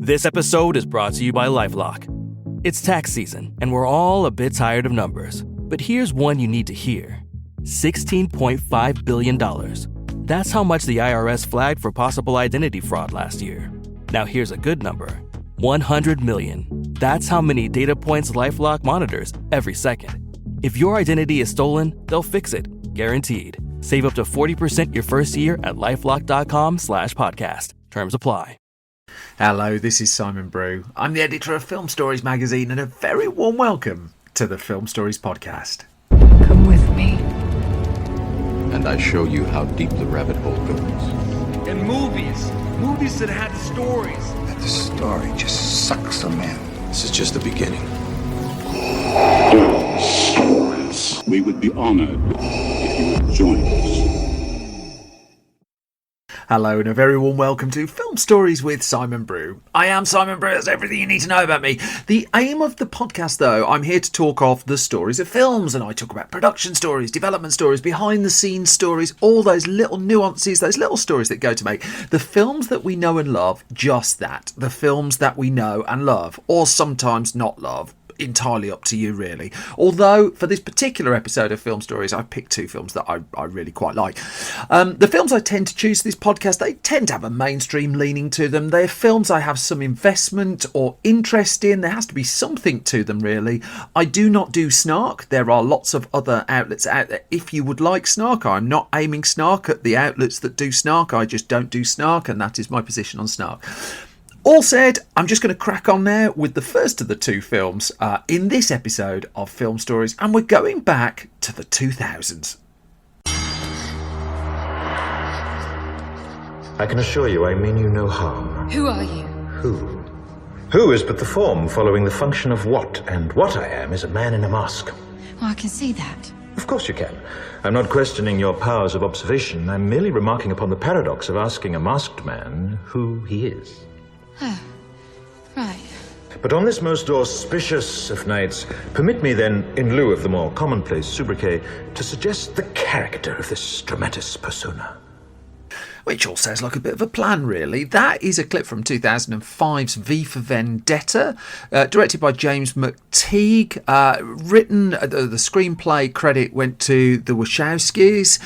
This episode is brought to you by LifeLock. It's tax season, and we're all a bit tired of numbers. But here's one you need to hear. $16.5 billion. That's how much the IRS flagged for possible identity fraud last year. Now here's a good number. 100 million. That's how many data points LifeLock monitors every second. If your identity is stolen, they'll fix it. Guaranteed. Save up to 40% your first year at LifeLock.com/podcast. Terms apply. Hello, this is Simon Brew. I'm the editor of Film Stories magazine, and a very warm welcome to the Film Stories podcast. Come with me. And I show you how deep the rabbit hole goes. And movies that had stories. That the story just sucks them in. This is just the beginning. Stories. We would be honored if you would join us. Hello and a very warm welcome to Film Stories with Simon Brew. I am Simon Brew, that's everything you need to know about me. The aim of the podcast, though, I'm here to talk of the stories of films, and I talk about production stories, development stories, behind the scenes stories, all those little nuances, those little stories that go to make the films that we know and love just that, the films that we know and love, or sometimes not love. Entirely up to you, really. Although for this particular episode of Film Stories, I've picked two films that I really quite like. The films I tend to choose for this podcast, they tend to have a mainstream leaning to them. They're films I have some investment or interest in. There has to be something to them, really. I do not do snark. There are lots of other outlets out there. If you would like snark, I'm not aiming snark at the outlets that do snark. I just don't do snark, and that is my position on snark. All said, I'm just going to crack on now with the first of the two films in this episode of Film Stories, and we're going back to the 2000s. I can assure you I mean you no harm. Who are you? Who? Who is but the form following the function of what, and what I am is a man in a mask. Well, I can see that. Of course you can. I'm not questioning your powers of observation. I'm merely remarking upon the paradox of asking a masked man who he is. Oh, right. But on this most auspicious of nights, permit me then, in lieu of the more commonplace sobriquet, to suggest the character of this dramatis persona. Which all sounds like a bit of a plan, really. That is a clip from 2005's V for Vendetta, directed by James McTeague. Written, the screenplay credit went to the Wachowskis.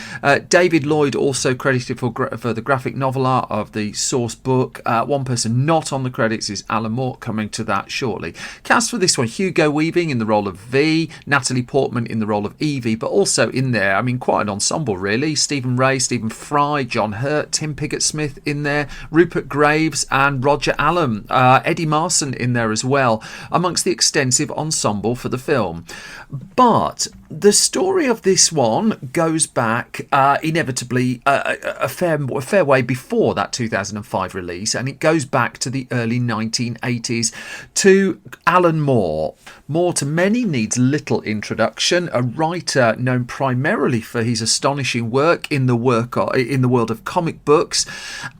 David Lloyd also credited for the graphic novel art of the source book. One person not on the credits is Alan Moore, coming to that shortly. Cast for this one, Hugo Weaving in the role of V, Natalie Portman in the role of Evie, but also in there, I mean, quite an ensemble, really. Stephen Ray, Stephen Fry, John Hurt, Tim Pigott-Smith in there, Rupert Graves and Roger Allam, Eddie Marsan in there as well, amongst the extensive ensemble for the film. But the story of this one goes back inevitably a fair way before that 2005 release, and it goes back to the early 1980s to Alan Moore. Moore, to many, needs little introduction, a writer known primarily for his astonishing work in the world of comic books,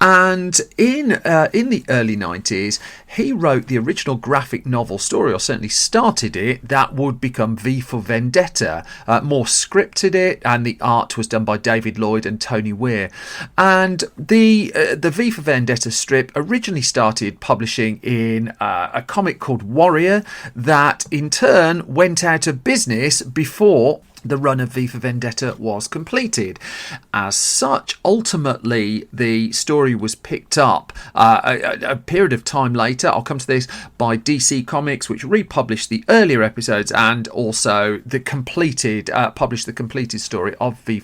and in the early 90s he wrote the original graphic novel story, or certainly started it, that would become V for Vendetta. Moore scripted it, and the art was done by David Lloyd and Tony Weir. And the V for Vendetta strip originally started publishing in a comic called Warrior, that in turn went out of business before the run of V for Vendetta was completed. As such, ultimately, the story was picked up a period of time later, I'll come to this, by DC Comics, which republished the earlier episodes and also published the completed story of V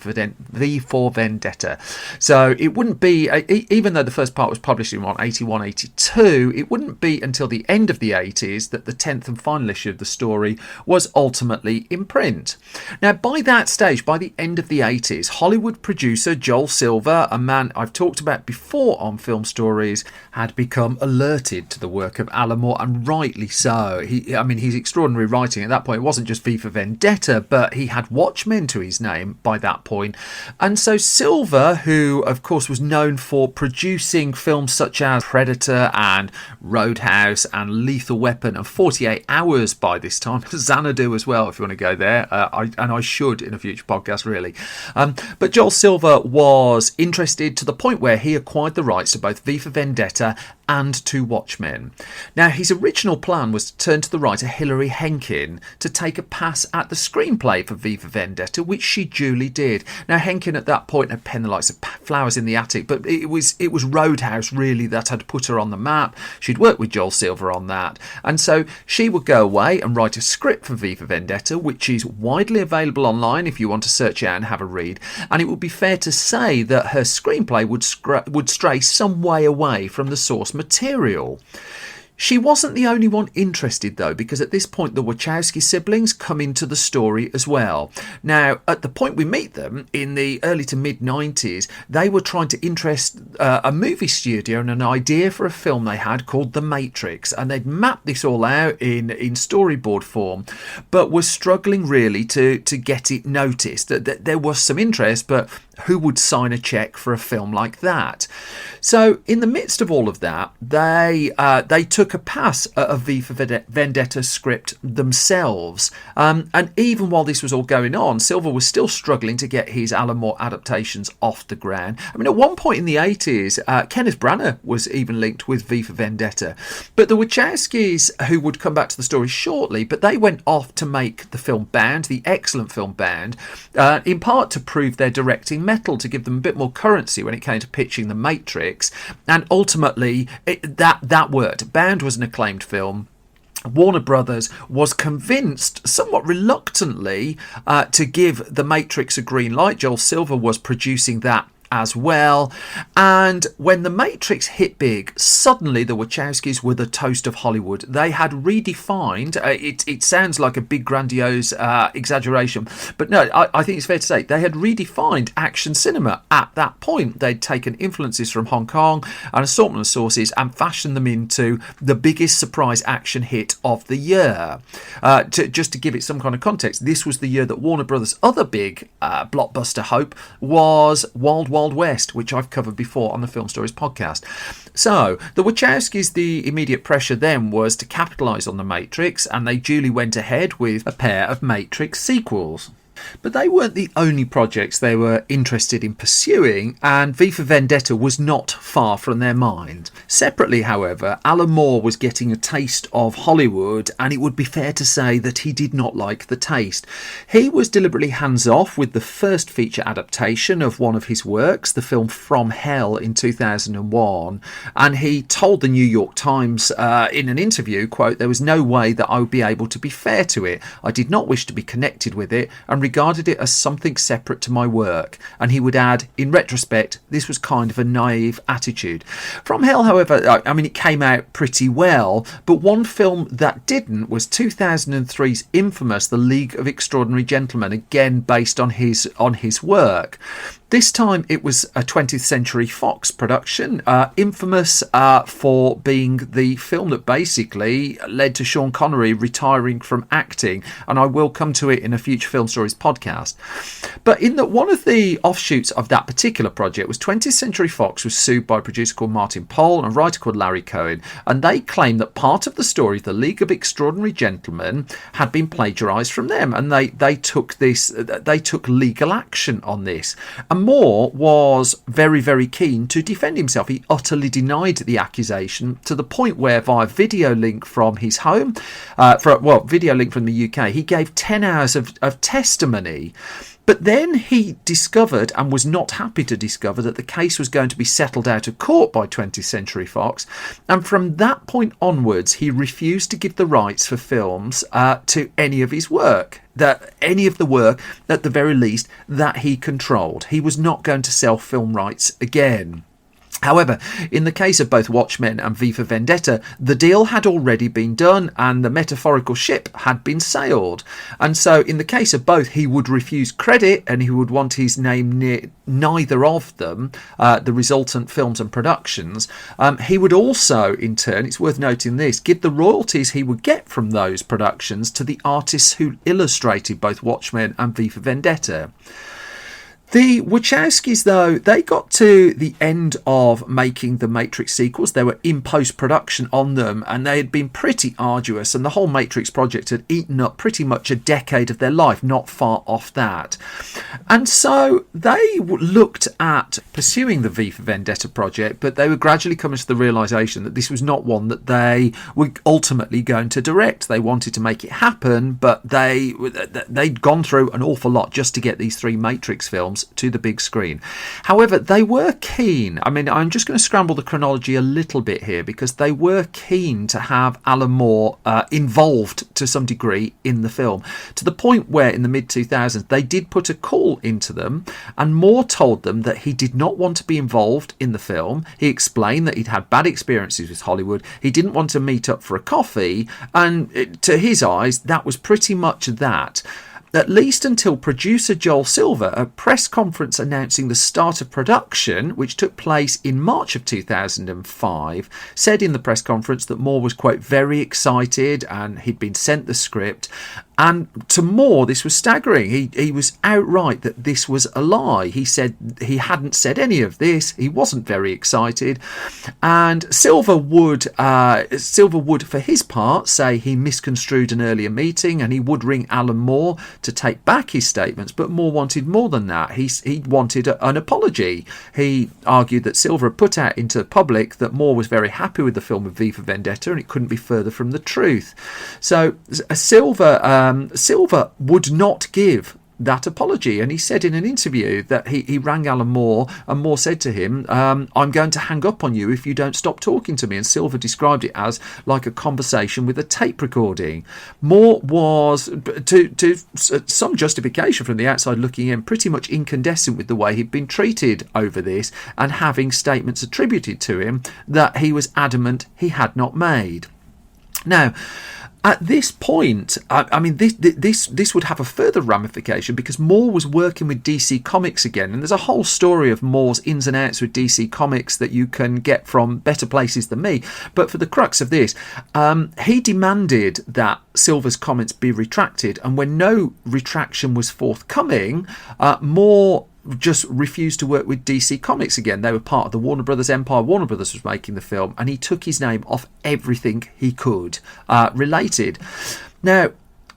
for Vendetta. So it wouldn't be, even though the first part was published in 81, 82, it wouldn't be until the end of the 80s that the 10th and final issue of the story was ultimately in print. Now, by that stage, by the end of the 80s, Hollywood producer Joel Silver, a man I've talked about before on Film Stories, had become alerted to the work of Alan Moore, and rightly so. His extraordinary writing at that point, it wasn't just V for Vendetta, but he had Watchmen to his name by that point. And so Silver, who of course was known for producing films such as Predator and Roadhouse and Lethal Weapon and 48 Hours by this time, Xanadu as well, if you want to go there, I I should in a future podcast, really. But Joel Silver was interested to the point where he acquired the rights to both V for Vendetta and to Watchmen. Now, his original plan was to turn to the writer Hilary Henkin to take a pass at the screenplay for V for Vendetta, which she duly did. Now, Henkin at that point had penned the likes of Flowers in the Attic, but it was Roadhouse really that had put her on the map. She'd worked with Joel Silver on that, and so she would go away and write a script for V for Vendetta, which is widely available online if you want to search it out and have a read. And it would be fair to say that her screenplay would stray some way away from the source material. She wasn't the only one interested, though, because at this point the Wachowski siblings come into the story as well. Now, at the point we meet them, in the early to mid-90s, they were trying to interest a movie studio in an idea for a film they had called The Matrix, and they'd mapped this all out in storyboard form, but were struggling really to get it noticed. That there was some interest, but who would sign a cheque for a film like that? So, in the midst of all of that, they took a pass at a V for Vendetta script themselves. And even while this was all going on, Silver was still struggling to get his Alan Moore adaptations off the ground. I mean, at one point in the 80s, Kenneth Branagh was even linked with V for Vendetta. But the Wachowskis, who would come back to the story shortly, but they went off to make the film Bound, the excellent film Bound, in part to prove their directing mettle, to give them a bit more currency when it came to pitching The Matrix. And ultimately, that worked. Bound was an acclaimed film. Warner Brothers was convinced, somewhat reluctantly, to give The Matrix a green light. Joel Silver was producing that as well. And when The Matrix hit big, suddenly the Wachowskis were the toast of Hollywood. They had redefined, it sounds like a big grandiose exaggeration, but no, I think it's fair to say they had redefined action cinema at that point. They'd taken influences from Hong Kong and assortment of sources and fashioned them into the biggest surprise action hit of the year. Just to give it some kind of context, this was the year that Warner Brothers' other big blockbuster hope was Wild West, which I've covered before on the Film Stories podcast. So the Wachowskis, the immediate pressure then was to capitalise on The Matrix, and they duly went ahead with a pair of Matrix sequels. But they weren't the only projects they were interested in pursuing, and V for Vendetta was not far from their mind. Separately, however, Alan Moore was getting a taste of Hollywood, and it would be fair to say that he did not like the taste. He was deliberately hands-off with the first feature adaptation of one of his works, the film From Hell in 2001, and he told the New York Times in an interview, quote, "There was no way that I would be able to be fair to it. I did not wish to be connected with it, and regarded it as something separate to my work." And he would add, in retrospect, this was kind of a naive attitude. From Hell, however, I mean, it came out pretty well, but one film that didn't was 2003's infamous The League of Extraordinary Gentlemen, again based on his work. This time it was a 20th Century Fox production, infamous for being the film that basically led to Sean Connery retiring from acting, and I will come to it in a future Film Stories podcast. But in that, one of the offshoots of that particular project was 20th Century Fox was sued by a producer called Martin Pole and a writer called Larry Cohen, and they claimed that part of the story, The League of Extraordinary Gentlemen, had been plagiarised from them, and they took legal action on this. And Moore was very, very keen to defend himself. He utterly denied the accusation to the point where, via video link from his home, video link from the UK, he gave 10 hours of testimony. But then he discovered, and was not happy to discover, that the case was going to be settled out of court by 20th Century Fox. And from that point onwards, he refused to give the rights for films to any of his work. Any of the work, at the very least, that he controlled. He was not going to sell film rights again. However, in the case of both Watchmen and V for Vendetta, the deal had already been done and the metaphorical ship had been sailed. And so in the case of both, he would refuse credit and he would want his name near neither of them, the resultant films and productions. He would also, in turn, it's worth noting this, give the royalties he would get from those productions to the artists who illustrated both Watchmen and V for Vendetta. The Wachowskis, though, they got to the end of making the Matrix sequels. They were in post-production on them, and they had been pretty arduous, and the whole Matrix project had eaten up pretty much a decade of their life, not far off that. And so they looked at pursuing the V for Vendetta project, but they were gradually coming to the realisation that this was not one that they were ultimately going to direct. They wanted to make it happen, but they'd gone through an awful lot just to get these 3 Matrix films to the big screen. However, they were keen. I mean, I'm just going to scramble the chronology a little bit here, because they were keen to have Alan Moore involved to some degree in the film, to the point where in the mid-2000s they did put a call into them, and Moore told them that he did not want to be involved in the film. He explained that he'd had bad experiences with Hollywood. He didn't want to meet up for a coffee, and to his eyes, that was pretty much that. At least until producer Joel Silver, at a press conference announcing the start of production, which took place in March of 2005, said in the press conference that Moore was, quote, very excited and he'd been sent the script. And to Moore, this was staggering. He was outright that this was a lie. He said he hadn't said any of this. He wasn't very excited. And Silver would, for his part, say he misconstrued an earlier meeting, and he would ring Alan Moore to take back his statements. But Moore wanted more than that. He wanted an apology. He argued that Silver had put out into the public that Moore was very happy with the film of V for Vendetta, and it couldn't be further from the truth. So Silver would not give that apology, and he said in an interview that he rang Alan Moore, and Moore said to him, I'm going to hang up on you if you don't stop talking to me. And Silver described it as like a conversation with a tape recording. Moore was, to some justification from the outside looking in, pretty much incandescent with the way he'd been treated over this, and having statements attributed to him that he was adamant he had not made. Now, at this point, I mean, this would have a further ramification, because Moore was working with DC Comics again, and there's a whole story of Moore's ins and outs with DC Comics that you can get from Better Places Than Me. But for the crux of this, he demanded that Silver's comments be retracted, and when no retraction was forthcoming, Moore just refused to work with DC Comics again. They were part of the Warner Brothers empire. Warner Brothers was making the film, and he took his name off everything he could related. Now,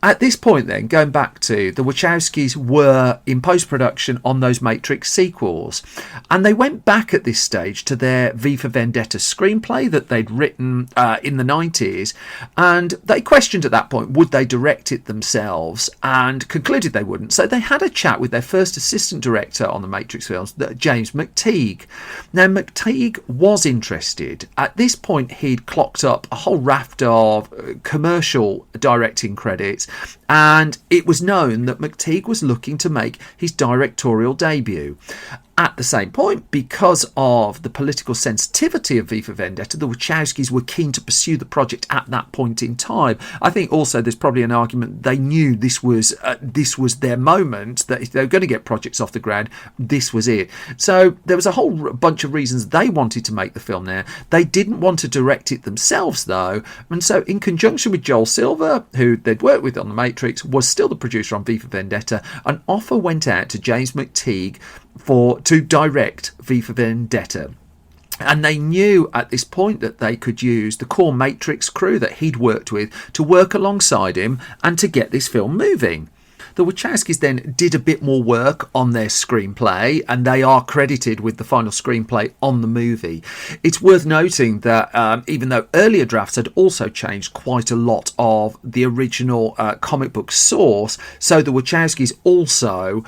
at this point then, going back to the Wachowskis were in post-production on those Matrix sequels, and they went back at this stage to their V for Vendetta screenplay that they'd written in the 90s, and they questioned at that point would they direct it themselves, and concluded they wouldn't. So they had a chat with their first assistant director on the Matrix films, James McTeague. Now, McTeague was interested. At this point, he'd clocked up a whole raft of commercial directing credits, and it was known that McTeague was looking to make his directorial debut. At the same point, because of the political sensitivity of V for Vendetta, the Wachowskis were keen to pursue the project at that point in time. I think also there's probably an argument they knew this was their moment, that if they were going to get projects off the ground, this was it. So there was a whole bunch of reasons they wanted to make the film there. They didn't want to direct it themselves, though, and so in conjunction with Joel Silver, who they'd worked with on The Matrix, was still the producer on V for Vendetta, an offer went out to James McTeague to direct V for Vendetta. And they knew at this point that they could use the core Matrix crew that he'd worked with to work alongside him and to get this film moving. The Wachowskis then did a bit more work on their screenplay, and they are credited with the final screenplay on the movie. It's worth noting that even though earlier drafts had also changed quite a lot of the original comic book source, so the Wachowskis also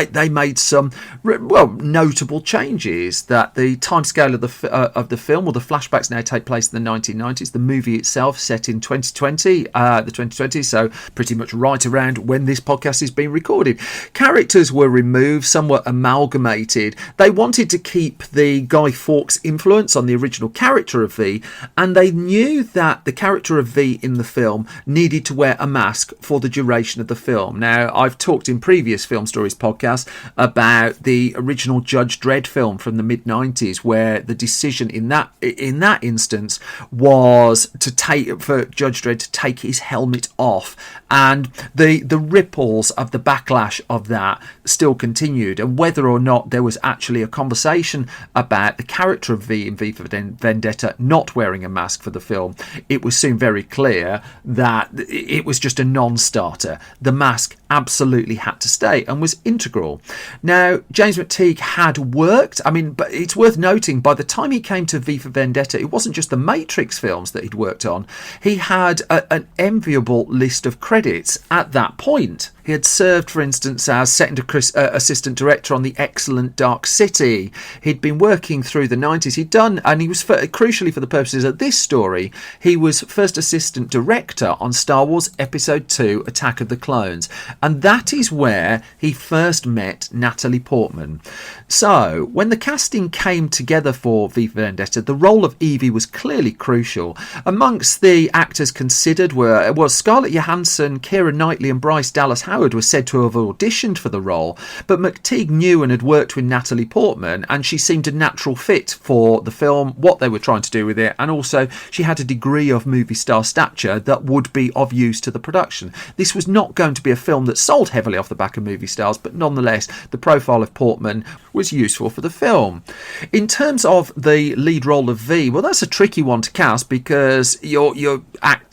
they made some notable changes. That the timescale of the film, or the flashbacks, now take place in the 1990s. The movie itself set in 2020, the 2020s, so pretty much right around when this podcast is being recorded. Characters were removed, some were amalgamated. They wanted to keep the Guy Fawkes influence on the original character of V, and they knew that the character of V in the film needed to wear a mask for the duration of the film. Now, I've talked in previous Film Stories podcasts about the original Judge Dredd film from the mid-90s, where the decision in that instance was for Judge Dredd to take his helmet off And the ripples of the backlash of that still continued, and whether or not there was actually a conversation about the character of V in V for Vendetta not wearing a mask for the film, it was soon very clear that it was just a non-starter. The mask absolutely had to stay and was integral. Now, James McTeague had worked, but it's worth noting, by the time he came to V for Vendetta, it wasn't just the Matrix films that he'd worked on. He had an enviable list of credits at that point. He had served, for instance, as second assistant director on the excellent Dark City. He'd been working through the 90s. He'd done, and he was, crucially for the purposes of this story, he was first assistant director on Star Wars Episode 2, Attack of the Clones. And that is where he first met Natalie Portman. So, when the casting came together for V for Vendetta, the role of Evie was clearly crucial. Amongst the actors considered were Scarlett Johansson, Keira Knightley and Bryce Dallas Howard were said to have auditioned for the role, but McTeague knew and had worked with Natalie Portman, and she seemed a natural fit for the film, what they were trying to do with it, and also she had a degree of movie star stature that would be of use to the production. This was not going to be a film that sold heavily off the back of movie stars, but nonetheless the profile of Portman was useful for the film. In terms of the lead role of V, well, that's a tricky one to cast, because you're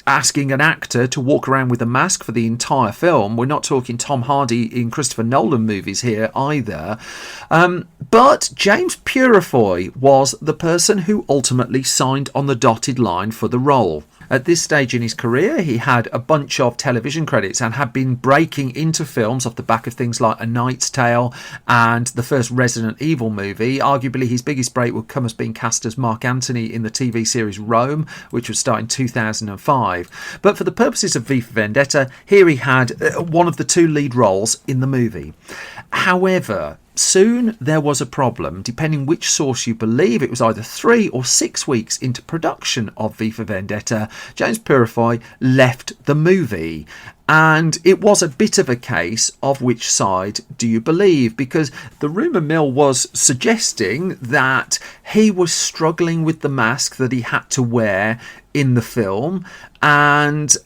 asking an actor to walk around with a mask for the entire film. We're not talking Tom Hardy in Christopher Nolan movies here either. But James Purefoy was the person who ultimately signed on the dotted line for the role. At this stage in his career, he had a bunch of television credits and had been breaking into films off the back of things like A Knight's Tale and the first Resident Evil movie. Arguably, his biggest break would come as being cast as Mark Antony in the TV series Rome, which would start in 2005. But for the purposes of V for Vendetta, here he had one of the two lead roles in the movie. However, soon there was a problem. Depending which source you believe, it was either 3 or 6 weeks into production of V for Vendetta, James Purefoy left the movie. And it was a bit of a case of which side do you believe, because the rumour mill was suggesting that he was struggling with the mask that he had to wear in the film, and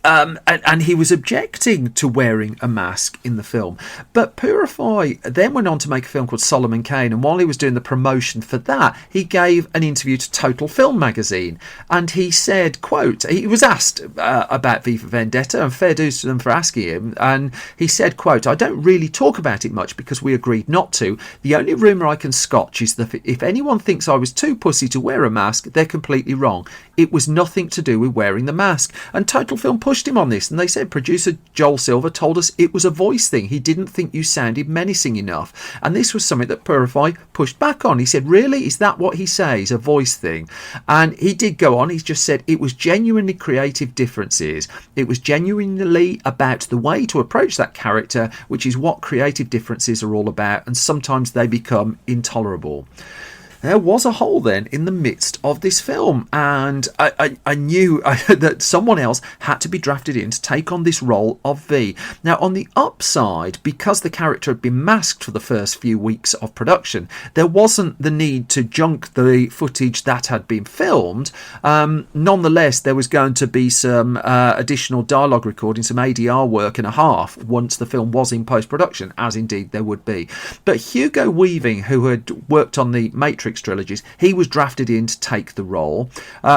he was objecting to wearing a mask in the film. But Purefoy then went on to make a film called Solomon Kane, and while he was doing the promotion for that, he gave an interview to Total Film magazine, and he said, quote, he was asked about V for Vendetta, and fair dues to them for asking him, and he said, quote, "I don't really talk about it much because we agreed not to. The only rumour I can scotch is that if anyone thinks I was too pussy to wear a mask, they're completely wrong. It was nothing to do with wearing the mask." And Total Film pushed him on this, and they said producer Joel Silver told us it was a voice thing. He didn't think you sounded menacing enough. And this was something that Purefoy pushed back on. He said, really? Is that what he says? A voice thing? And he did go on. He just said it was genuinely creative differences. It was genuinely about the way to approach that character, which is what creative differences are all about, and sometimes they become intolerable. There was a hole then in the midst of this film, and I knew that someone else had to be drafted in to take on this role of V. Now, on the upside, because the character had been masked for the first few weeks of production, there wasn't the need to junk the footage that had been filmed. Nonetheless, there was going to be some additional dialogue recording, some ADR work and a half once the film was in post-production, as indeed there would be. But Hugo Weaving, who had worked on the Matrix trilogies, he was drafted in to take the role.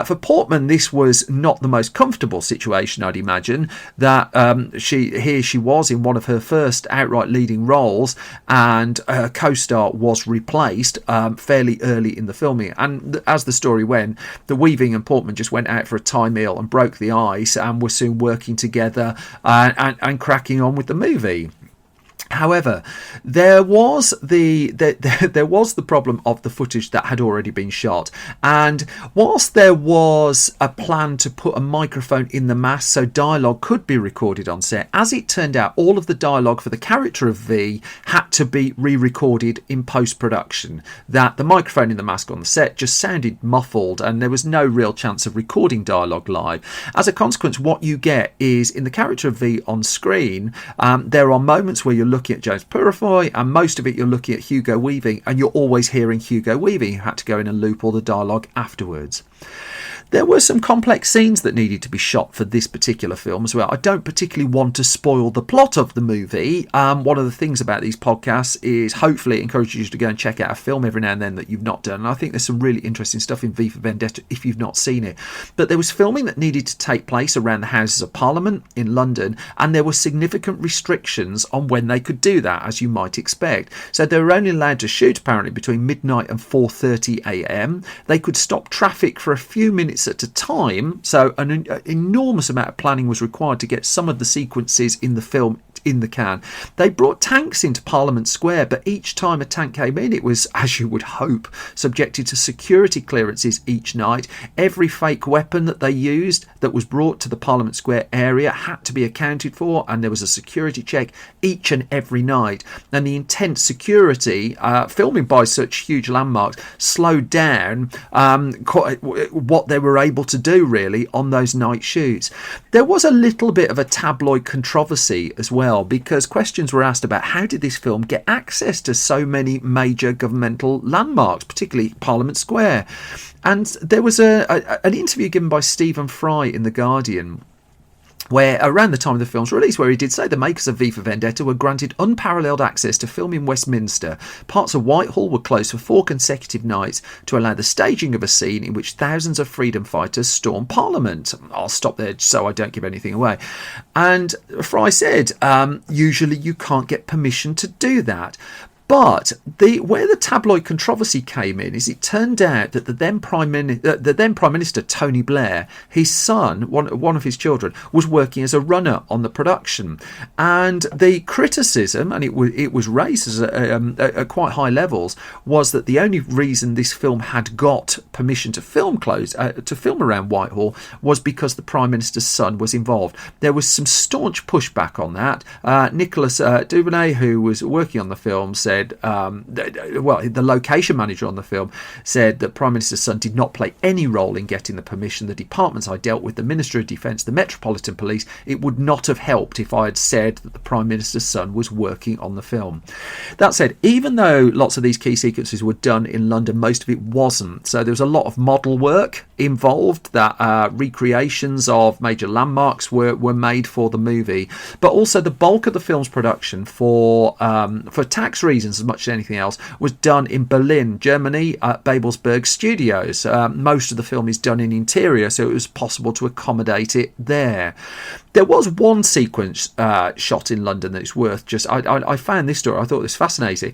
For Portman, this was not the most comfortable situation, I'd imagine, that she was in one of her first outright leading roles, and her co-star was replaced fairly early in the filming. And as the story went, the Weaving and Portman just went out for a Thai meal and broke the ice, and were soon working together and cracking on with the movie. However, there was the problem of the footage that had already been shot, and whilst there was a plan to put a microphone in the mask so dialogue could be recorded on set, as it turned out, all of the dialogue for the character of V had to be re-recorded in post-production. That the microphone in the mask on the set just sounded muffled, and there was no real chance of recording dialogue live. As a consequence, what you get is, in the character of V on screen, there are moments where you're looking looking at James Purefoy, and most of it you're looking at Hugo Weaving, and you're always hearing Hugo Weaving, who had to go in and loop all the dialogue afterwards. There were some complex scenes that needed to be shot for this particular film as well. I don't particularly want to spoil the plot of the movie. One of the things about these podcasts is hopefully it encourages you to go and check out a film every now and then that you've not done. And I think there's some really interesting stuff in V for Vendetta if you've not seen it. But there was filming that needed to take place around the Houses of Parliament in London, and there were significant restrictions on when they could do that, as you might expect. So they were only allowed to shoot apparently between midnight and 4:30 a.m. They could stop traffic for a few minutes at a time, so an enormous amount of planning was required to get some of the sequences in the film in the can. They brought tanks into Parliament Square, but each time a tank came in, it was, as you would hope, subjected to security clearances each night. Every fake weapon that they used that was brought to the Parliament Square area had to be accounted for, and there was a security check each and every night. And the intense security, filming by such huge landmarks, slowed down what they were able to do really on those night shoots. There was a little bit of a tabloid controversy as well, because questions were asked about how did this film get access to so many major governmental landmarks, particularly Parliament Square. And there was an interview given by Stephen Fry in The Guardian, where around the time of the film's release, where he did say the makers of V for Vendetta were granted unparalleled access to film in Westminster. Parts of Whitehall were closed for 4 consecutive nights to allow the staging of a scene in which thousands of freedom fighters storm Parliament. I'll stop there so I don't give anything away. And Fry said, usually you can't get permission to do that. But where the tabloid controversy came in is it turned out that the then Prime Minister Tony Blair, his son, one of his children, was working as a runner on the production, and the criticism, and it was raised at quite high levels, was that the only reason this film had got permission to film around Whitehall was because the Prime Minister's son was involved. There was some staunch pushback on that. Nicholas Dubonnet, who was working on the film, said, the location manager on the film said that Prime Minister's son did not play any role in getting the permission. The departments I dealt with, the Ministry of Defence, the Metropolitan Police, it would not have helped if I had said that the Prime Minister's son was working on the film. That said, even though lots of these key sequences were done in London, most of it wasn't. So there was a lot of model work involved, that recreations of major landmarks were made for the movie, but also the bulk of the film's production for tax reasons as much as anything else was done in Berlin, Germany, at Babelsberg Studios. Most of the film is done in interior, so it was possible to accommodate it there. There was one sequence shot in London that's worth just... I found this story, I thought it was fascinating.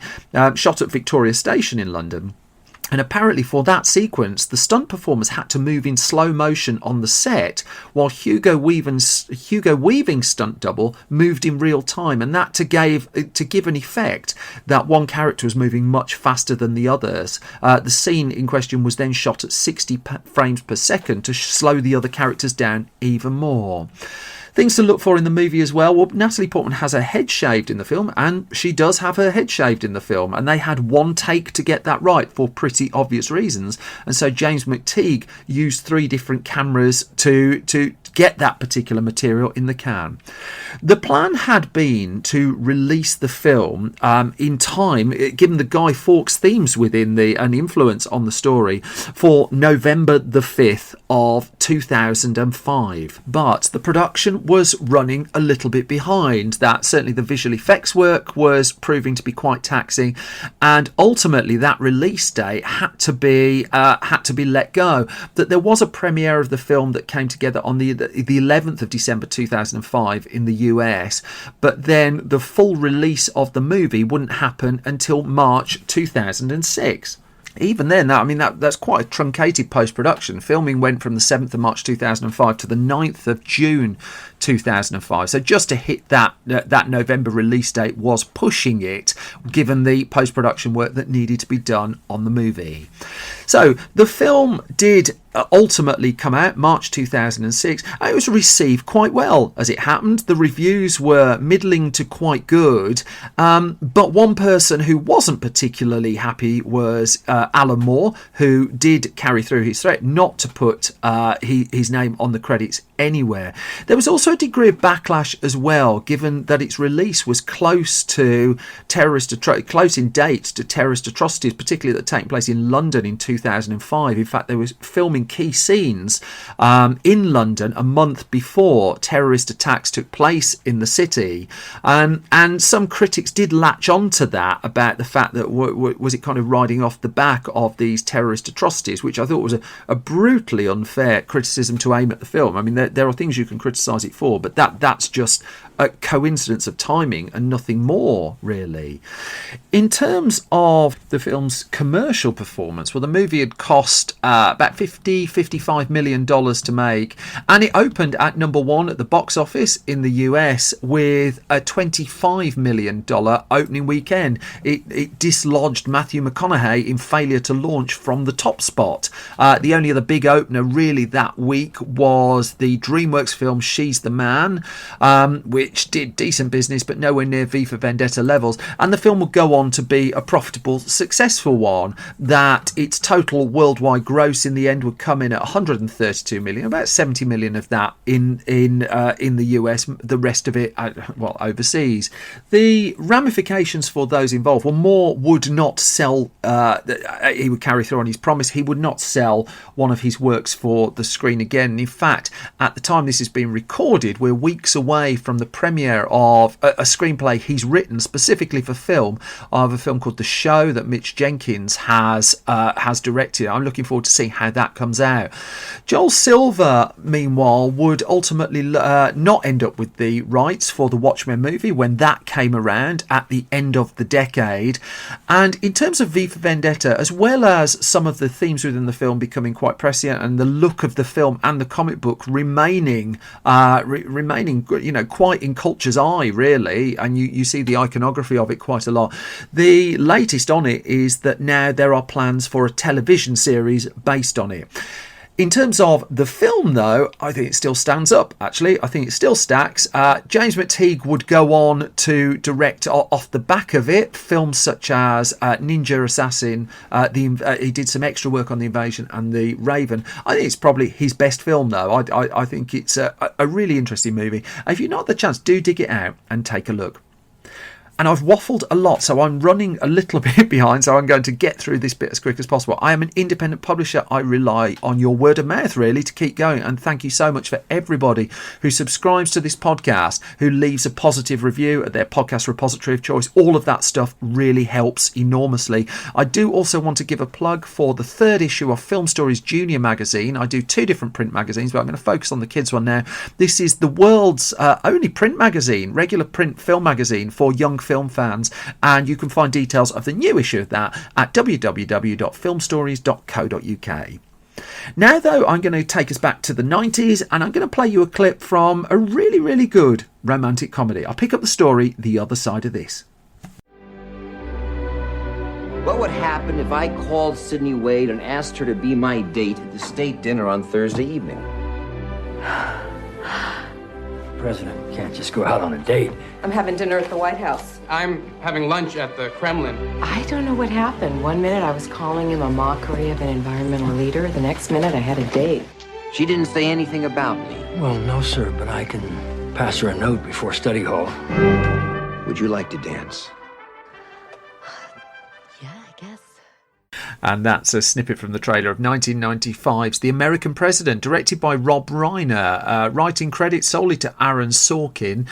Shot at Victoria Station in London. And apparently for that sequence, the stunt performers had to move in slow motion on the set, while Hugo Weaving's stunt double moved in real time, and that to give an effect that one character was moving much faster than the others. The scene in question was then shot at 60 frames per second to slow the other characters down even more. Things to look for in the movie as well. Well, Natalie Portman has her head shaved in the film, and she does have her head shaved in the film, and they had one take to get that right for pretty obvious reasons. And so James McTeague used 3 different cameras to get that particular material in the can. The plan had been to release the film in time, given the Guy Fawkes themes within an influence on the story, for November the 5th of 2005. But the production was running a little bit behind. That certainly the visual effects work was proving to be quite taxing, and ultimately that release date had to be let go. That there was a premiere of the film that came together on the 11th of December 2005 in the US, but then the full release of the movie wouldn't happen until March 2006. Even then, that's quite a truncated post-production. Filming went from the 7th of March 2005 to the 9th of June 2005. So just to hit that November release date was pushing it, given the post-production work that needed to be done on the movie. So the film did ultimately come out March 2006. It was received quite well as it happened. The reviews were middling to quite good, but one person who wasn't particularly happy was Alan Moore, who did carry through his threat not to put his name on the credits anywhere. There was also a degree of backlash as well, given that its release was close in date to terrorist atrocities, particularly that taking place in London in 2005. In fact, they were filming key scenes in London a month before terrorist attacks took place in the city, and some critics did latch onto that about the fact that was it kind of riding off the back of these terrorist atrocities, which I thought was a brutally unfair criticism to aim at the film. I mean, there are things you can criticise it for, but that's just a coincidence of timing and nothing more, really. In terms of the film's commercial performance, well, the movie had cost about $55 million to make, and it opened at number one at the box office in the US with a $25 million opening weekend. It dislodged Matthew McConaughey in failure to launch from the top spot. The only other big opener really that week was the DreamWorks film She's the Man, which did decent business but nowhere near V for Vendetta levels, and the film would go on to be a profitable, successful one, that its total worldwide gross in the end would come in at 132 million, about 70 million of that in the US, the rest of it overseas. The ramifications for those involved were Moore would not sell, he would carry through on his promise, he would not sell one of his works for the screen again. In fact, at the time this is being recorded, we're weeks away from the premiere of a screenplay he's written specifically for film, of a film called The Show that Mitch Jenkins has directed. I'm looking forward to seeing how that comes out. Joel Silver, meanwhile, would ultimately not end up with the rights for the Watchmen movie when that came around at the end of the decade. And in terms of V for Vendetta, as well as some of the themes within the film becoming quite prescient and the look of the film and the comic book remaining quite in culture's eye, really, and you see the iconography of it quite a lot. The latest on it is that now there are plans for a television series based on it. In terms of the film, though, I think it still stands up, actually. I think it still stacks. James McTeague would go on to direct off the back of it films such as Ninja Assassin. He did some extra work on The Invasion and The Raven. I think it's probably his best film, though. I think it's a really interesting movie. If you've not had the chance, do dig it out and take a look. And I've waffled a lot, so I'm running a little bit behind, so I'm going to get through this bit as quick as possible. I am an independent publisher. I rely on your word of mouth, really, to keep going. And thank you so much for everybody who subscribes to this podcast, who leaves a positive review at their podcast repository of choice. All of that stuff really helps enormously. I do also want to give a plug for the third issue of Film Stories Junior magazine. I do two different print magazines, but I'm going to focus on the kids one now. This is the world's only print magazine, regular print film magazine for young film fans, and you can find details of the new issue of that at www.filmstories.co.uk. Now, though, I'm going to take us back to the 90s, and I'm going to play you a clip from a really, really good romantic comedy. I'll pick up the story the other side of this. What would happen if I called Sydney Wade and asked her to be my date at the state dinner on Thursday evening? President can't just go out on a date. I'm having dinner at the White House. I'm having lunch at the Kremlin. I don't know what happened. One minute I was calling him a mockery of an environmental leader. The next minute I had a date. She didn't say anything about me. Well, no, sir, but I can pass her a note before study hall. Would you like to dance? Yeah, I guess. And that's a snippet from the trailer of 1995's The American President, directed by Rob Reiner, writing credit solely to Aaron Sorkin.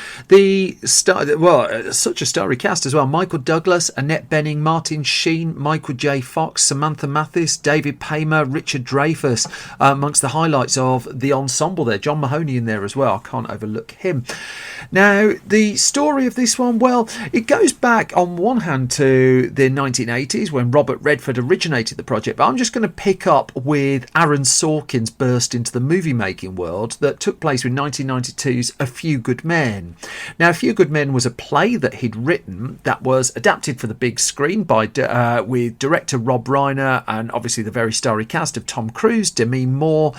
Such a starry cast as well. Michael Douglas, Annette Bening, Martin Sheen, Michael J. Fox, Samantha Mathis, David Paymer, Richard Dreyfuss, amongst the highlights of the ensemble there. John Mahoney in there as well. I can't overlook him. Now, the story of this one, well, it goes back on one hand to the 1980s when Robert Redford originated the project, but I'm just going to pick up with Aaron Sorkin's burst into the movie making world that took place with 1992's A Few Good Men. Now, A Few Good Men was a play that he'd written that was adapted for the big screen by with director Rob Reiner and obviously the very starry cast of Tom Cruise, Demi Moore,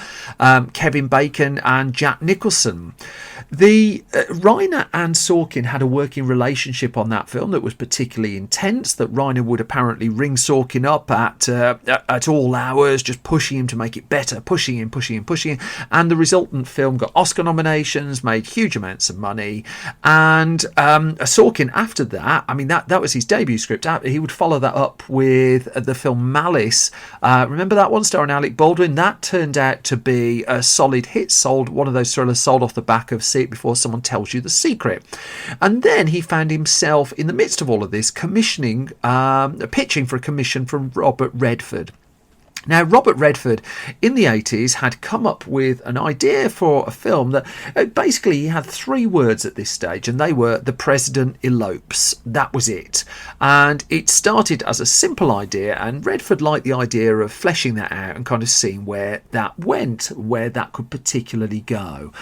Kevin Bacon and Jack Nicholson. The Reiner and Sorkin had a working relationship on that film that was particularly intense, that Reiner would apparently ring Sorkin up at all hours, just pushing him to make it better, pushing him. And the resultant film got Oscar nominations, made huge amounts of money. And Sorkin, after that, I mean, that was his debut script. He would follow that up with the film Malice. Remember that one, starring Alec Baldwin? That turned out to be a solid hit, one of those thrillers sold off the back of See It Before Someone Tells You the Secret. And then he found himself in the midst of all of this pitching for a commission from Robert Redford. Now, Robert Redford in the 80s had come up with an idea for a film that basically he had 3 words at this stage, and they were "The President Elopes." That was it. And it started as a simple idea, and Redford liked the idea of fleshing that out and kind of seeing where that went, where that could particularly go.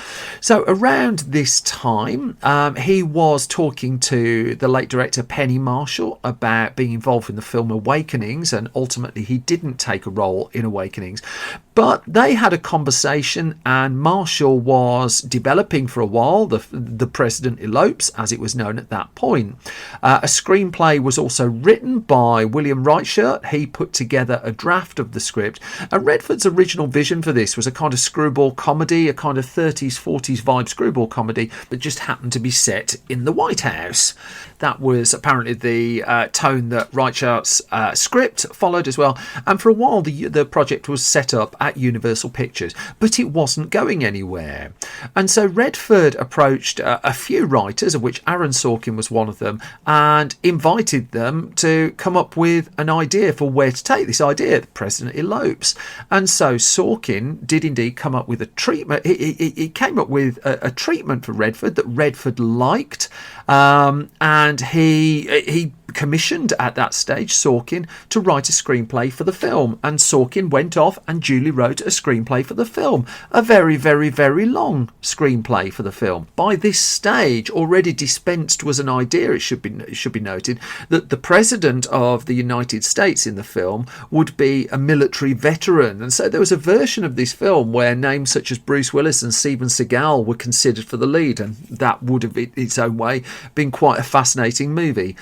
So around this time, he was talking to the late director Penny Marshall about being involved in the film Awakenings, and ultimately he didn't take a role in Awakenings, but they had a conversation, and Marshall was developing for a while the President Elopes, as it was known at that point. A screenplay was also written by William Rightshirt. He put together a draft of the script, and Redford's original vision for this was a kind of screwball comedy, a kind of 30s 40s vibe screwball comedy that just happened to be set in the White House. That was apparently the tone that Rightshirt's script followed as well, and for a while the project was set up at Universal Pictures, but it wasn't going anywhere. And so Redford approached a few writers, of which Aaron Sorkin was one of them, and invited them to come up with an idea for where to take this idea, the President Elopes. And so Sorkin did indeed come up with a treatment. He came up with a treatment for Redford that Redford liked, and he commissioned at that stage Sorkin to write a screenplay for the film, and Sorkin went off and duly wrote a screenplay for the film, a very, very, very long screenplay for the film. By this stage, already dispensed was an idea, it should be noted, that the President of the United States in the film would be a military veteran, and so there was a version of this film where names such as Bruce Willis and Steven Seagal were considered for the lead, and that would have in its own way been quite a fascinating movie.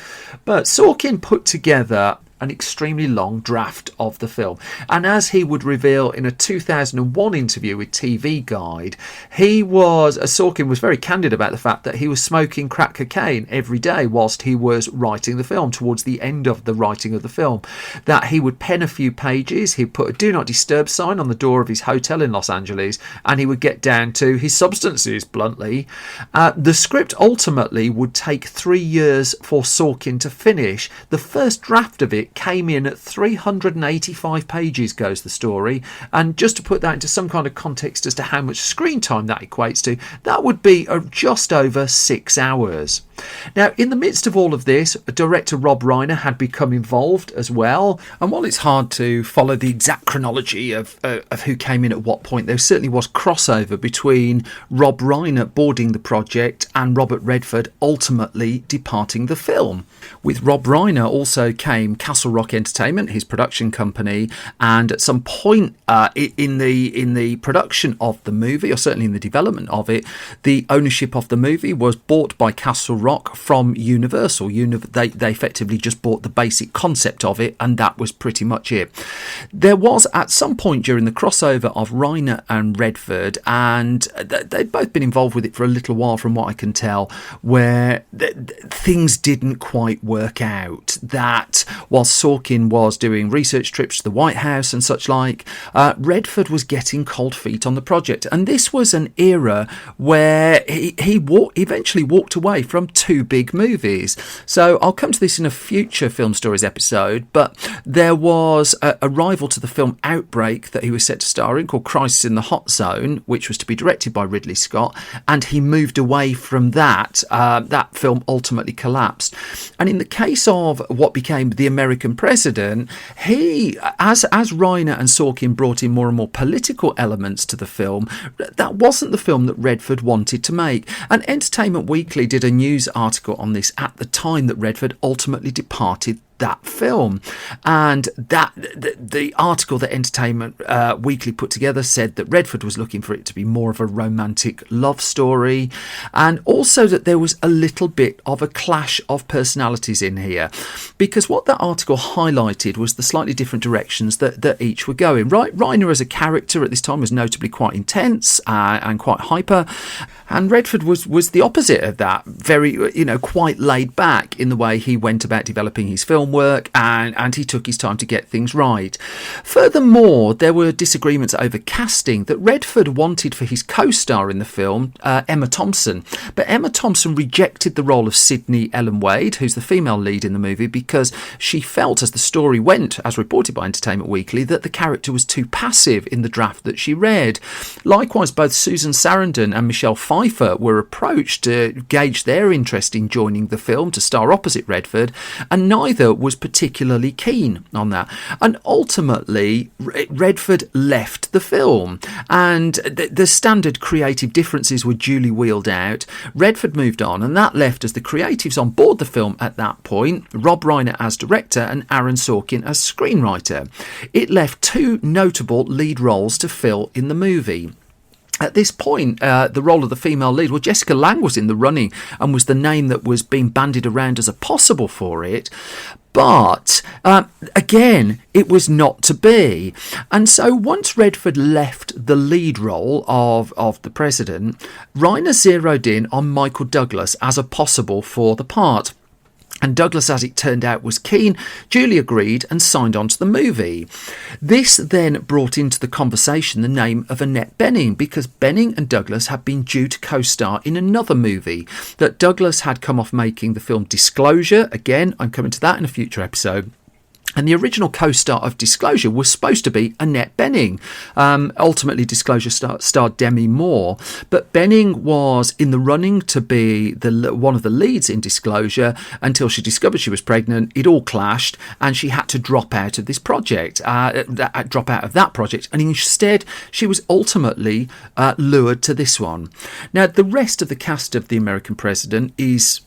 But Sorkin put together an extremely long draft of the film, and as he would reveal in a 2001 interview with TV Guide, Sorkin was very candid about the fact that he was smoking crack cocaine every day whilst he was writing the film, towards the end of the writing of the film, that he would pen a few pages, he'd put a do not disturb sign on the door of his hotel in Los Angeles, and he would get down to his substances, bluntly. The script ultimately would take 3 years for Sorkin to finish. The first draft of it came in at 385 pages, goes the story, and just to put that into some kind of context as to how much screen time that equates to, that would be just over 6 hours. Now, in the midst of all of this, director Rob Reiner had become involved as well, and while it's hard to follow the exact chronology of who came in at what point, there certainly was crossover between Rob Reiner boarding the project and Robert Redford ultimately departing the film. With Rob Reiner also came Castle Rock Entertainment, his production company, and at some point in the production of the movie, or certainly in the development of it, the ownership of the movie was bought by Castle Rock from Universal. They effectively just bought the basic concept of it, and that was pretty much it. There was at some point during the crossover of Reiner and Redford, and they'd both been involved with it for a little while from what I can tell, where things didn't quite work out. That while Sorkin was doing research trips to the White House and such like, Redford was getting cold feet on the project, and this was an era where he eventually walked away from 2 big movies. So I'll come to this in a future Film Stories episode, but there was a rival to the film Outbreak that he was set to star in, called Crisis in the Hot Zone, which was to be directed by Ridley Scott, and he moved away from that. That film ultimately collapsed. And in the case of what became The American President, as Reiner and Sorkin brought in more and more political elements to the film, that wasn't the film that Redford wanted to make. And Entertainment Weekly did a news article on this at the time that Redford ultimately departed that film. And that the article that Entertainment Weekly put together said that Redford was looking for it to be more of a romantic love story, and also that there was a little bit of a clash of personalities in here, because what that article highlighted was the slightly different directions that each were going. Reiner as a character at this time was notably quite intense and quite hyper, and Redford was the opposite of that, very, quite laid back in the way he went about developing his film work, and he took his time to get things right. Furthermore, there were disagreements over casting, that Redford wanted for his co-star in the film, Emma Thompson, but Emma Thompson rejected the role of Sydney Ellen Wade, who's the female lead in the movie, because she felt, as the story went, as reported by Entertainment Weekly, that the character was too passive in the draft that she read. Likewise, both Susan Sarandon and Michelle Pfeiffer were approached to gauge their interest in joining the film to star opposite Redford, and neither was particularly keen on that. And ultimately, Redford left the film, and the standard creative differences were duly wheeled out. Redford moved on, and that left as the creatives on board the film at that point Rob Reiner as director and Aaron Sorkin as screenwriter. It left two notable lead roles to fill in the movie. At this point, the role of the female lead, well, Jessica Lange was in the running and was the name that was being bandied around as a possible for it. But, again, it was not to be. And so once Redford left the lead role of the president, Reiner zeroed in on Michael Douglas as a possible for the part. And Douglas, as it turned out, was keen, duly agreed and signed on to the movie. This then brought into the conversation the name of Annette Bening, because Bening and Douglas had been due to co-star in another movie that Douglas had come off making, the film Disclosure. Again, I'm coming to that in a future episode. And the original co-star of Disclosure was supposed to be Annette Bening. Ultimately, Disclosure starred Demi Moore, but Bening was in the running to be one of the leads in Disclosure until she discovered she was pregnant. It all clashed, and she had to drop out of this project, drop out of that project, and instead she was ultimately lured to this one. Now, the rest of the cast of The American President is,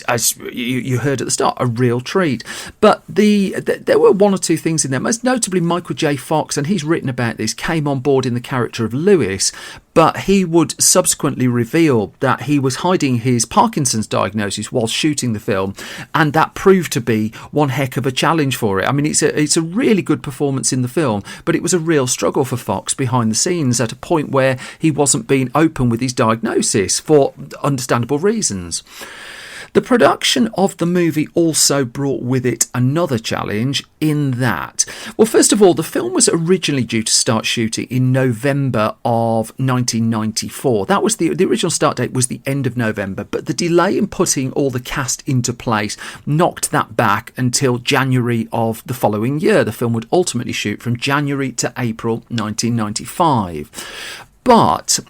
as you heard at the start, a real treat, but there were one or two things in there. Most notably, Michael J. Fox, and he's written about this, came on board in the character of Lewis, but he would subsequently reveal that he was hiding his Parkinson's diagnosis while shooting the film, and that proved to be one heck of a challenge for it. I mean, it's a really good performance in the film, but it was a real struggle for Fox behind the scenes at a point where he wasn't being open with his diagnosis for understandable reasons. The production of the movie also brought with it another challenge in that, well, first of all, the film was originally due to start shooting in November of 1994. That was the original start date was the end of November, but the delay in putting all the cast into place knocked that back until January of the following year. The film would ultimately shoot from January to April 1995. But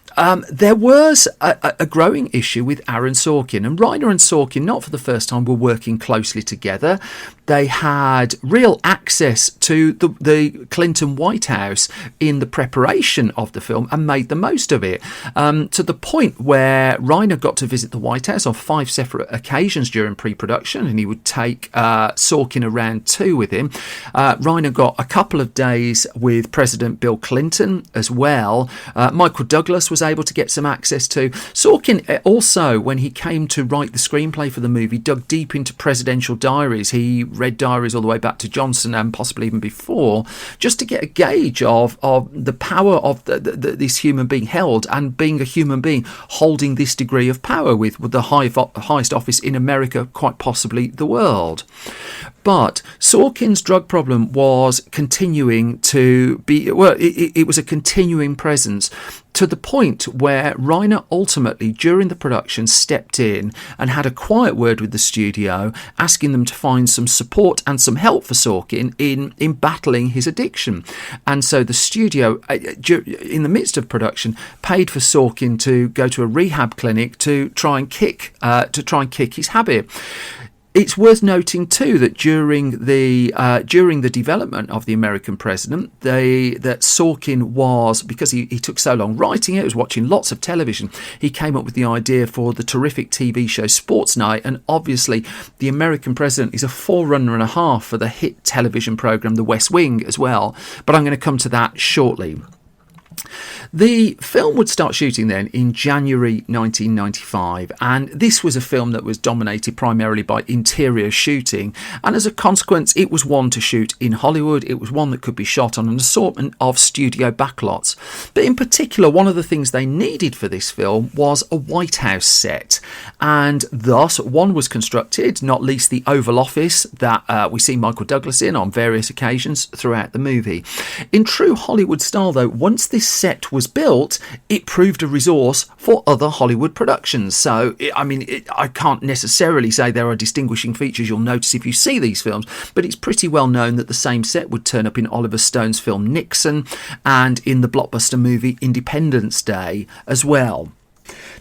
there was a growing issue with Aaron Sorkin, and Reiner and Sorkin, not for the first time, were working closely together. They had real access to the Clinton White House in the preparation of the film and made the most of it, to the point where Reiner got to visit the White House on 5 separate occasions during pre-production, and he would take Sorkin around too with him. Reiner got a couple of days with President Bill Clinton as well. Michael Douglas was able to get some access to. Sorkin also, when he came to write the screenplay for the movie, dug deep into presidential diaries. He read diaries all the way back to Johnson and possibly even before, just to get a gauge of the power of this human being held, and being a human being holding this degree of power with the highest office in America, quite possibly the world. But Sorkin's drug problem was continuing to be, well, it was a continuing presence, to the point where Reiner ultimately, during the production, stepped in and had a quiet word with the studio, asking them to find some support and some help for Sorkin in battling his addiction. And so the studio, in the midst of production, paid for Sorkin to go to a rehab clinic to try and kick his habit. It's worth noting too that during the development of The American President, that Sorkin was, because he took so long writing it, was watching lots of television, he came up with the idea for the terrific TV show Sports Night, and obviously The American President is a forerunner and a half for the hit television programme The West Wing as well, but I'm going to come to that shortly. The film would start shooting then in January 1995, and this was a film that was dominated primarily by interior shooting, and as a consequence it was one to shoot in Hollywood. It was one that could be shot on an assortment of studio backlots, but in particular one of the things they needed for this film was a White House set, and thus one was constructed, not least the Oval Office that we see Michael Douglas in on various occasions throughout the movie. In true Hollywood style though, once this set was built, it proved a resource for other Hollywood productions. So, I can't necessarily say there are distinguishing features you'll notice if you see these films, but it's pretty well known that the same set would turn up in Oliver Stone's film Nixon and in the blockbuster movie Independence Day as well.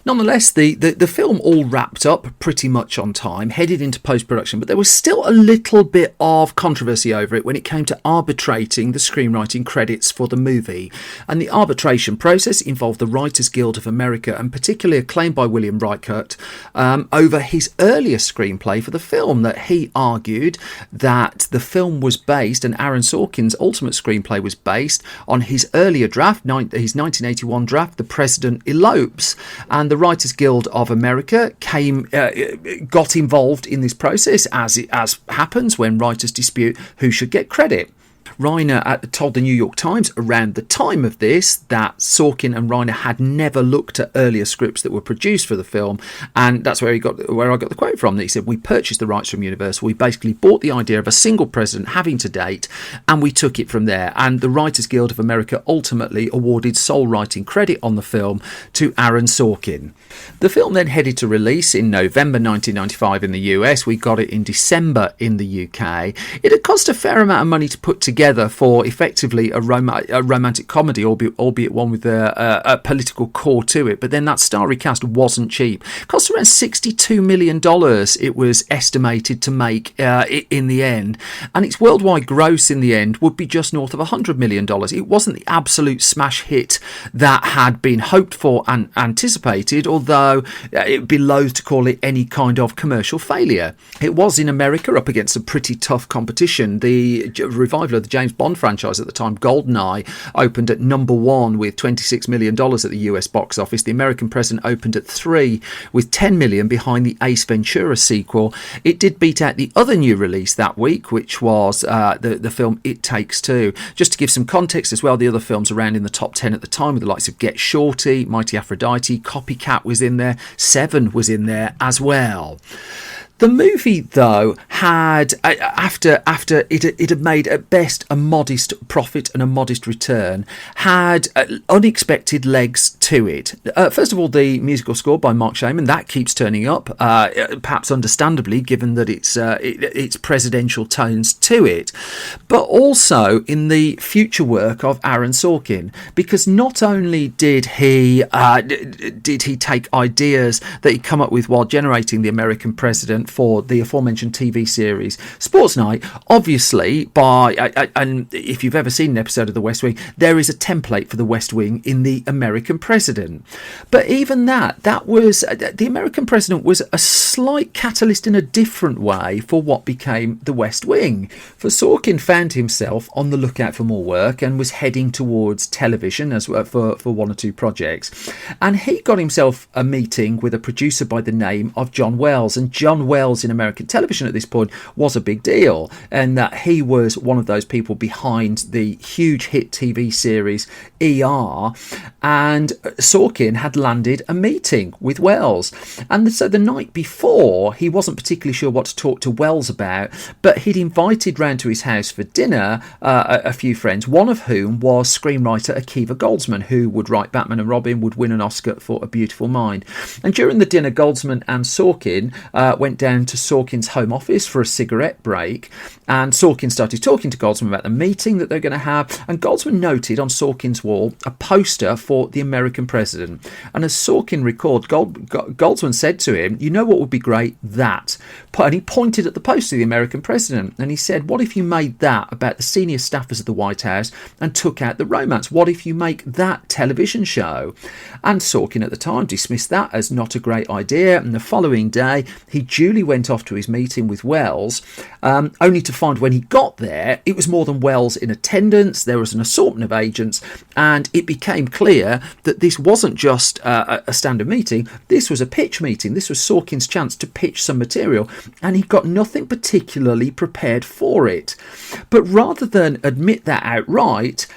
Nonetheless, the film all wrapped up pretty much on time, headed into post-production, but there was still a little bit of controversy over it when it came to arbitrating the screenwriting credits for the movie. And the arbitration process involved the Writers Guild of America, and particularly acclaimed by William Reichert, over his earlier screenplay for the film, that he argued that the film was based, and Aaron Sorkin's ultimate screenplay was based on his earlier draft, his 1981 draft, The President Elopes, and the Writers Guild of America got involved in this process, as happens when writers dispute who should get credit. Reiner told the New York Times around the time of this that Sorkin and Reiner had never looked at earlier scripts that were produced for the film, and that's where I got the quote from. That he said, "We purchased the rights from Universal. We basically bought the idea of a single president having to date, and we took it from there." And the Writers Guild of America ultimately awarded sole writing credit on the film to Aaron Sorkin. The film then headed to release in November 1995 in the US. We got it in December in the UK. It had cost a fair amount of money to put together for effectively a romantic comedy, albeit one with a political core to it. But then that starry cast wasn't cheap. It cost around $62 million, it was estimated to make in the end. And its worldwide gross in the end would be just north of $100 million. It wasn't the absolute smash hit that had been hoped for and anticipated, although it would be loath to call it any kind of commercial failure. It was in America up against some pretty tough competition. The revival of the James Bond franchise at the time, GoldenEye, opened at number 1 with $26 million at the US box office. The American President opened at 3 with $10 million behind the Ace Ventura sequel. It did beat out the other new release that week, which was the film It Takes Two. Just to give some context as well, the other films around in the top 10 at the time were the likes of Get Shorty, Mighty Aphrodite, Copycat was in there, Seven was in there as well. The movie, though, had, after it had made at best a modest profit and a modest return, had unexpected legs to it. First of all, the musical score by Mark Shaman, that keeps turning up, perhaps understandably, given that it's presidential tones to it, but also in the future work of Aaron Sorkin, because not only did he take ideas that he'd come up with while generating The American President for the aforementioned TV series Sports Night, obviously, and if you've ever seen an episode of The West Wing, there is a template for The West Wing in The American President. But even that was, The American President was a slight catalyst in a different way for what became The West Wing. For Sorkin found himself on the lookout for more work and was heading towards television as for one or two projects. And he got himself a meeting with a producer by the name of John Wells. And John Wells in American television at this point was a big deal, and that he was one of those people behind the huge hit TV series ER, and Sorkin had landed a meeting with Wells. And so the night before, he wasn't particularly sure what to talk to Wells about, but he'd invited round to his house for dinner a few friends, one of whom was screenwriter Akiva Goldsman, who would write Batman and Robin, would win an Oscar for A Beautiful Mind. And during the dinner, Goldsman and Sorkin went down to Sorkin's home office for a cigarette break, and Sorkin started talking to Goldsman about the meeting that they're going to have, and Goldsman noted on Sorkin's wall a poster for The American American President. And as Sorkin recalled, Goldsman said to him, you know what would be great? That. And he pointed at the poster of the American President. And he said, what if you made that about the senior staffers of the White House and took out the romance? What if you make that television show? And Sorkin at the time dismissed that as not a great idea. And the following day, he duly went off to his meeting with Wells, only to find when he got there, it was more than Wells in attendance. There was an assortment of agents, and it became clear that this wasn't just a standard meeting. This was a pitch meeting. This was Sorkin's chance to pitch some material, and he got nothing particularly prepared for it. But rather than admit that outright,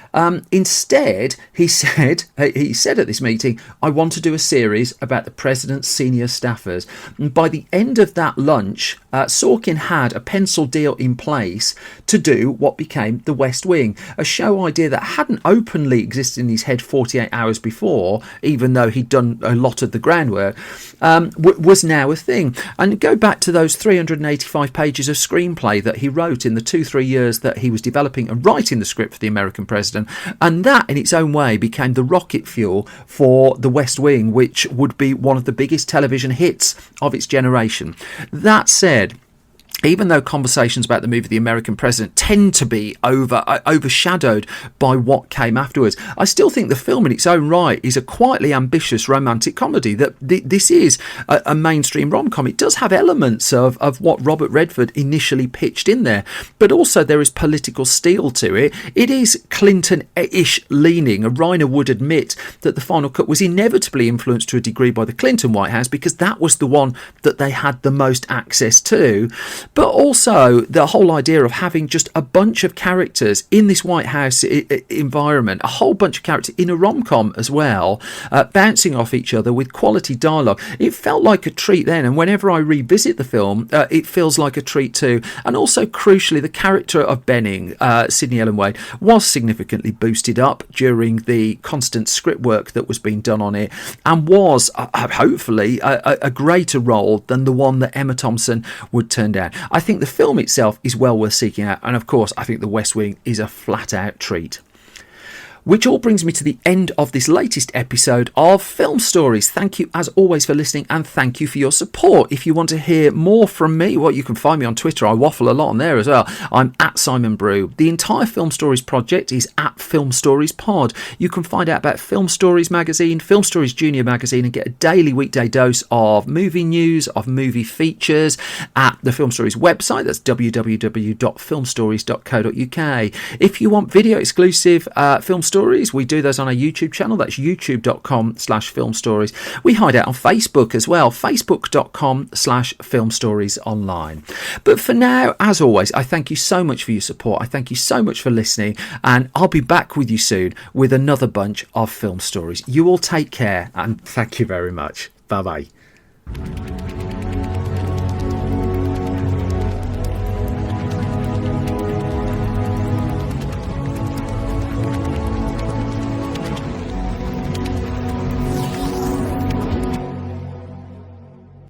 instead he said at this meeting, I want to do a series about the president's senior staffers. And by the end of that lunch, Sorkin had a pencil deal in place to do what became The West Wing, a show idea that hadn't openly existed in his head 48 hours before, even though he'd done a lot of the groundwork, was now a thing. And go back to those 385 pages of screenplay that he wrote in the 2-3 years that he was developing and writing the script for The American President, and that in its own way became the rocket fuel for The West Wing, which would be one of the biggest television hits of its generation. That said, even though conversations about the movie The American President tend to be overshadowed by what came afterwards, I still think the film in its own right is a quietly ambitious romantic comedy. That this is a mainstream rom-com. It does have elements of what Robert Redford initially pitched in there, but also there is political steel to it. It is Clinton-ish leaning. Reiner would admit that the final cut was inevitably influenced to a degree by the Clinton White House because that was the one that they had the most access to. But also the whole idea of having just a bunch of characters in this White House environment, a whole bunch of characters in a rom-com as well, bouncing off each other with quality dialogue. It felt like a treat then, and whenever I revisit the film, it feels like a treat too. And also, crucially, the character of Benning, Sidney Ellen Wade, was significantly boosted up during the constant script work that was being done on it, and was hopefully a greater role than the one that Emma Thompson would turn down. I think the film itself is well worth seeking out, and of course I think The West Wing is a flat out treat. Which all brings me to the end of this latest episode of Film Stories. Thank you as always for listening, and thank you for your support. If you want to hear more from me, well, you can find me on Twitter. I waffle a lot on there as well. I'm at Simon Brew. The entire Film Stories project is at Film Stories Pod. You can find out about Film Stories magazine, Film Stories Junior magazine, and get a daily weekday dose of movie news, of movie features at the Film Stories website. That's www.filmstories.co.uk. If you want video exclusive film stories, we do those on our YouTube channel. That's youtube.com/film stories. We hide out on Facebook as well, facebook.com/film stories online. But for now, as always, I thank you so much for your support. I thank you so much for listening, and I'll be back with you soon with another bunch of film stories. You all take care, and thank you very much. Bye bye.